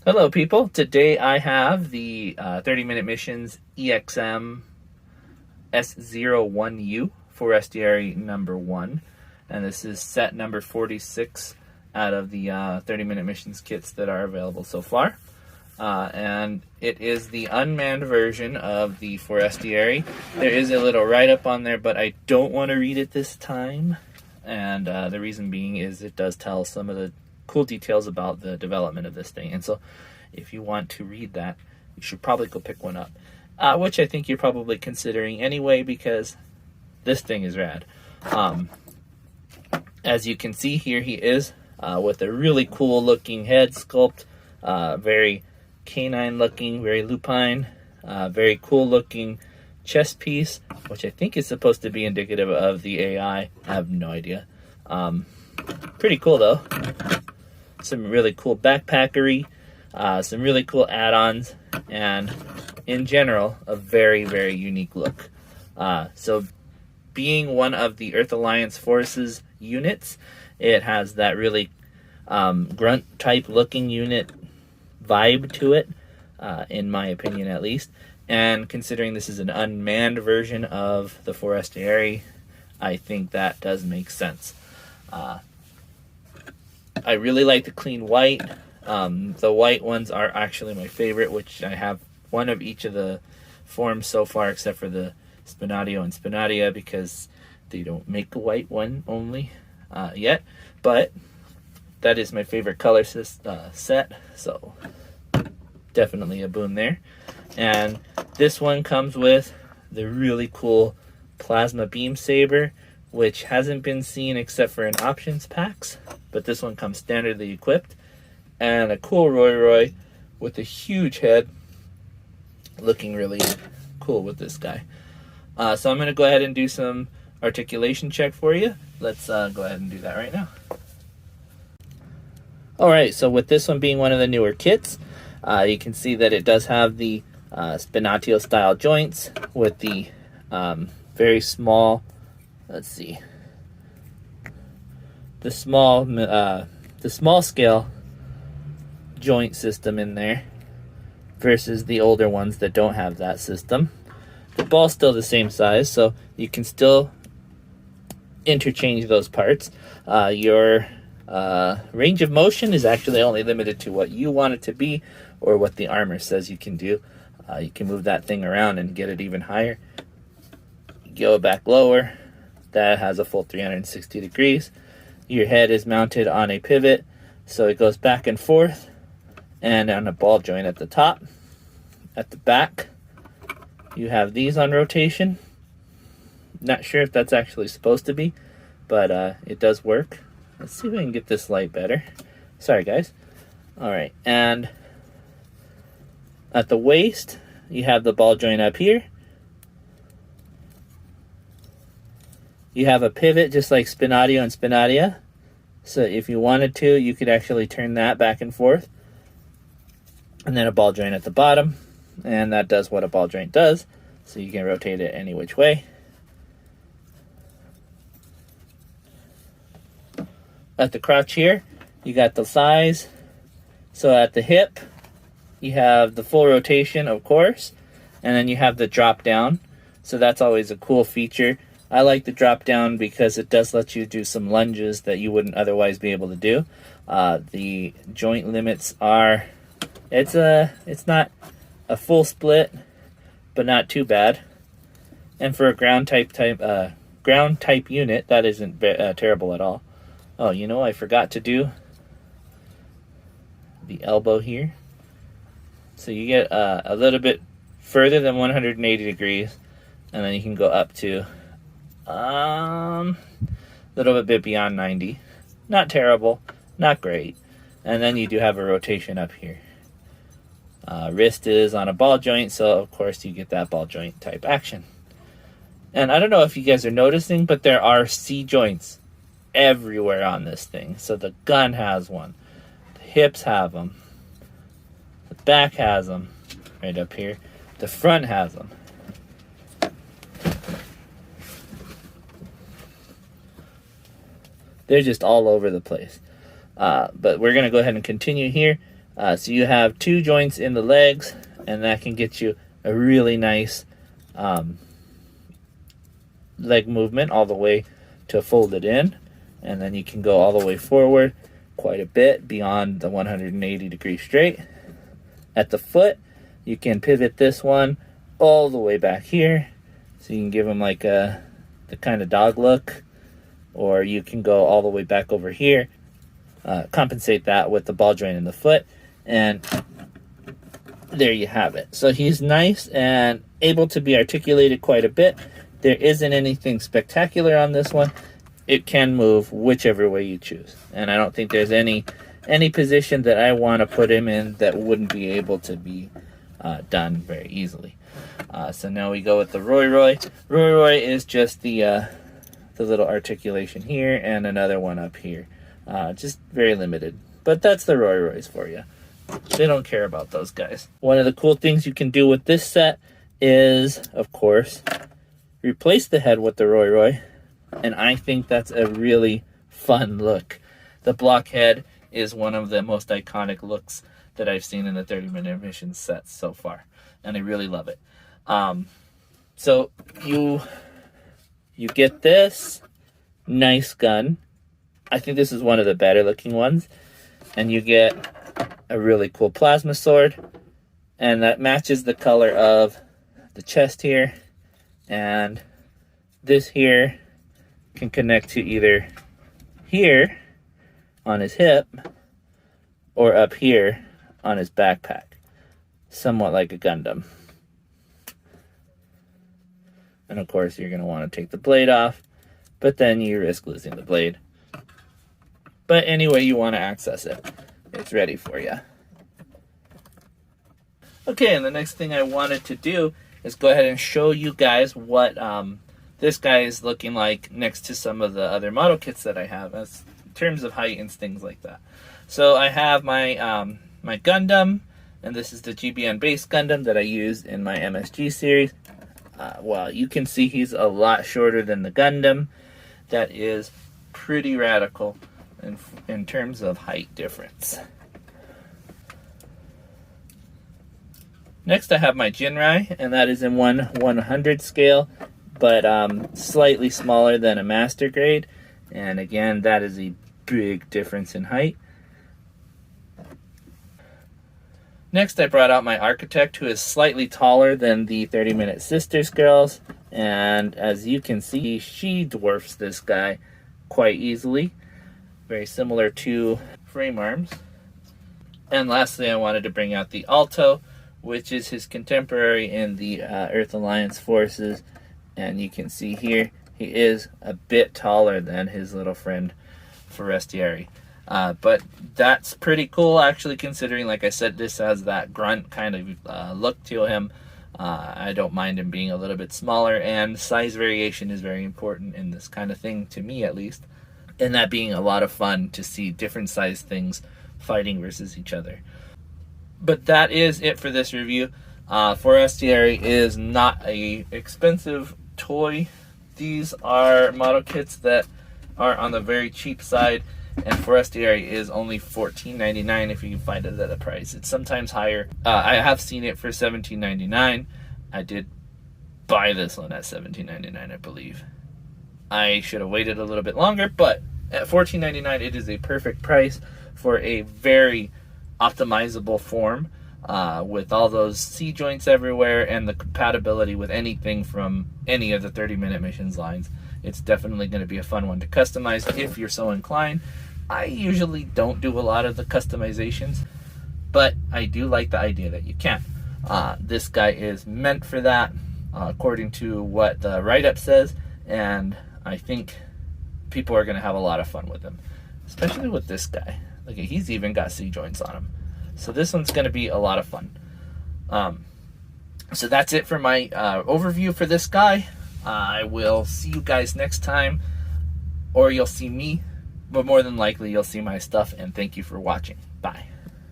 Hello people, today I have the 30 Minute Missions EXM S01U Forestieri number 1, and this is set number 46 out of the 30 Minute Missions kits that are available so far. And it is the unmanned version of the Forestieri. There is a little write-up on there, but I don't want to read it this time, and the reason being is it does tell some of the cool details about the development of this thing. And so if you want to read that, you should probably go pick one up, which I think you're probably considering anyway, because this thing is rad. As you can see here, he is with a really cool looking head sculpt, very canine looking, very lupine, very cool looking chest piece, which I think is supposed to be indicative of the AI. I have no idea. Pretty cool though. Some really cool backpackery, some really cool add-ons, and in general, a very, very unique look. So being one of the Earth Alliance Forces units, it has that really grunt type looking unit vibe to it, in my opinion at least. And considering this is an unmanned version of the Forestieri, I think that does make sense. I really like the clean white. The white ones are actually my favorite, which I have one of each of the forms so far, except for the Spinadio and Spinadia, because they don't make a white one only yet. But that is my favorite color set, so definitely a boon there. And this one comes with the really cool plasma beam saber, which hasn't been seen except for in options packs, but this one comes standardly equipped, and a cool Roy with a huge head, looking really cool with this guy. So I'm going to go ahead and do some articulation check for you. Let's go ahead and do that right now. Alright, so with this one being one of the newer kits, you can see that it does have the Spinatio style joints with the very small, let's see, the small scale joint system in there versus the older ones that don't have that system. The ball's still the same size, so you can still interchange those parts. Your range of motion is actually only limited to what you want it to be or what the armor says you can do. You can move that thing around and get it even higher. Go back lower. That has a full 360 degrees. Your head is mounted on a pivot, so it goes back and forth, and on a ball joint at the top. At the back, you have these on rotation. Not sure if that's actually supposed to be, but it does work. Let's see if I can get this light better. Sorry, guys. Alright, and at the waist, you have the ball joint up here. You have a pivot just like Spinadio and Spinadia. So if you wanted to, you could actually turn that back and forth. And then a ball joint at the bottom. And that does what a ball joint does. So you can rotate it any which way. At the crotch here, you got the thighs. So at the hip, you have the full rotation, of course. And then you have the drop down. So that's always a cool feature. I like the drop down because it does let you do some lunges that you wouldn't otherwise be able to do. The joint limits are, it's not a full split, but not too bad. And for a ground type unit, that isn't terrible at all. Oh, you know, I forgot to do the elbow here. So you get a little bit further than 180 degrees, and then you can go up to a little bit beyond 90. Not terrible, not great. And then you do have a rotation up here. Wrist is on a ball joint, so of course you get that ball joint type action. And I don't know if you guys are noticing, but there are C joints everywhere on this thing. So the gun has one, the hips have them, the back has them right up here, the front has them. They're just all over the place. But we're going to go ahead and continue here. So you have 2 joints in the legs, and that can get you a really nice leg movement all the way to folded in, and then you can go all the way forward quite a bit beyond the 180 degree straight. At the foot, you can pivot this one all the way back here, so you can give them like the kind of dog look, or you can go all the way back over here, compensate that with the ball joint in the foot, and there you have it. So he's nice and able to be articulated quite a bit. There isn't anything spectacular on this one. It can move whichever way you choose, and I don't think there's any position that I want to put him in that wouldn't be able to be done very easily. So now we go with the Roy Roy. Roy Roy is just the little articulation here and another one up here. Just very limited. But that's the Roy Roys for you. They don't care about those guys. One of the cool things you can do with this set is, of course, replace the head with the Roy Roy. And I think that's a really fun look. The block head is one of the most iconic looks that I've seen in the 30-minute mission sets so far. And I really love it. So you get this nice gun. I think this is one of the better looking ones. And you get a really cool plasma sword. And that matches the color of the chest here. And this here can connect to either here on his hip or up here on his backpack. Somewhat like a Gundam. And of course you're going to want to take the blade off, but then you risk losing the blade. But anyway you want to access it, it's ready for you. Okay, and the next thing I wanted to do is go ahead and show you guys what this guy is looking like next to some of the other model kits that I have as in terms of height and things like that. So I have my my Gundam, and this is the GBN base Gundam that I used in my MSG series. Well, you can see he's a lot shorter than the Gundam. That is pretty radical in terms of height difference. Next I have my Jinrai, and that is in 1/100 scale, but slightly smaller than a master grade. And again, that is a big difference in height. Next, I brought out my Architect, who is slightly taller than the 30-minute Sisters girls. And as you can see, she dwarfs this guy quite easily. Very similar to frame arms. And lastly, I wanted to bring out the Alto, which is his contemporary in the Earth Alliance forces. And you can see here, he is a bit taller than his little friend Forestieri. But that's pretty cool, actually, considering, like I said, this has that grunt kind of look to him. I don't mind him being a little bit smaller, and size variation is very important in this kind of thing, to me at least. And that being a lot of fun to see different size things fighting versus each other. But that is it for this review. Forestieri is not a expensive toy. These are model kits that are on the very cheap side. And Forestieri is only $14.99 if you can find it at a price. It's sometimes higher. I have seen it for $17.99. I did buy this one at $17.99, I believe. I should have waited a little bit longer, but at $14.99 it is a perfect price for a very optimizable form with all those C-joints everywhere and the compatibility with anything from any of the 30-minute missions lines. It's definitely going to be a fun one to customize if you're so inclined. I usually don't do a lot of the customizations, but I do like the idea that you can. This guy is meant for that, according to what the write-up says, and I think people are going to have a lot of fun with him, especially with this guy. Look, he's even got C-joints on him. So this one's going to be a lot of fun. So that's it for my overview for this guy. I will see you guys next time, or you'll see me, but more than likely you'll see my stuff, and thank you for watching. Bye.